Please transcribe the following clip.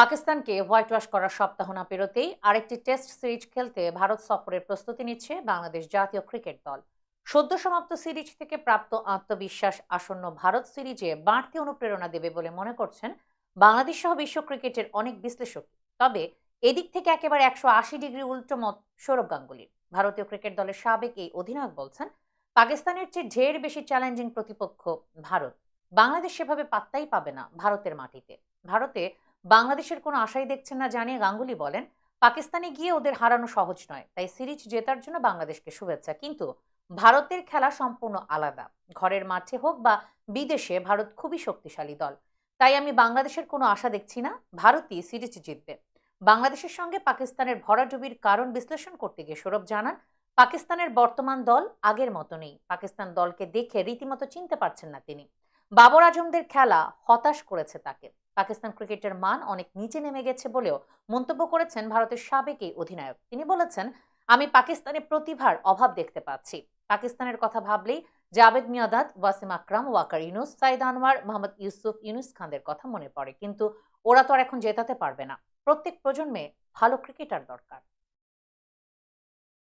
পাকিস্তানকে white wash করার সপ্তাহ না পেরোতেই আরেকটি টেস্ট সিরিজ খেলতে ভারত সফরের প্রস্তুতি নিচ্ছে বাংলাদেশ জাতীয় ক্রিকেট দল। সদ্য সমাপ্ত সিরিজ থেকে প্রাপ্ত আত্মবিশ্বাস আসন্ন ভারত সিরিজে বাড়তি অনুপ্রেরণা দেবে বলে মনে করছেন বাংলাদেশ সহ বিশ্ব ক্রিকেটের অনেক বিশ্লেষক। তবে এদিক থেকে একেবারে 180 ডিগ্রি উল্টো মত সৌরভ গাঙ্গুলির। ভারতীয় ক্রিকেট দলের সাবেক এই অধিনায়ক বলছেন, পাকিস্তানের চেয়ে ঢের বেশি চ্যালেঞ্জিং প্রতিপক্ষ ভারত। বাংলাদেশ সেভাবে পাত্তাই পাবে না ভারতের মাটিতে। ভারতে বাংলাদেশের কোনো আশাই দেখছেন না জানিয়ে গাঙ্গুলি বলেন, পাকিস্তানে গিয়ে ওদের হারানো সহজ নয়, তাই সিরিজ জেতার জন্য বাংলাদেশকে শুভেচ্ছা। কিন্তু ভারতের খেলা সম্পূর্ণ আলাদা। ঘরের মাঠে হোক বা বিদেশে ভারত খুবই শক্তিশালী দল। তাই আমি বাংলাদেশের কোনো আশা দেখছি না ভারতই সিরিজ জিতবে। বাংলাদেশের সঙ্গে পাকিস্তানের ভরাডুবির কারণ বিশ্লেষণ করতে গিয়ে সৌরভ জানান, পাকিস্তানের বর্তমান দল আগের মতো নেই। পাকিস্তান দলকে দেখে রীতিমতো চিনতে পারছেন না তিনি। বাবর আজমদের খেলা হতাশ করেছে তাকে। পাকিস্তান ক্রিকেটের মান অনেক নিচে নেমে গেছে বলেও মন্তব্য করেছেন ভারতের সাবেক এই অধিনায়ক। তিনি বলেছেন, আমি পাকিস্তানে প্রতিভার অভাব দেখতে পাচ্ছি। পাকিস্তানের কথা ভাবলেই জাভেদ মিয়াঁদাদ, ওয়াসিম আকরাম, ওয়াকার ইউনুস, সাইদ আনোয়ার, মোহাম্মদ ইউসুফ, ইউনুস খানদের কথা মনে পড়ে। কিন্তু ওরা তো আর এখন জেতাতে পারবে না। প্রত্যেক প্রজন্মে ভালো ক্রিকেটার দরকার।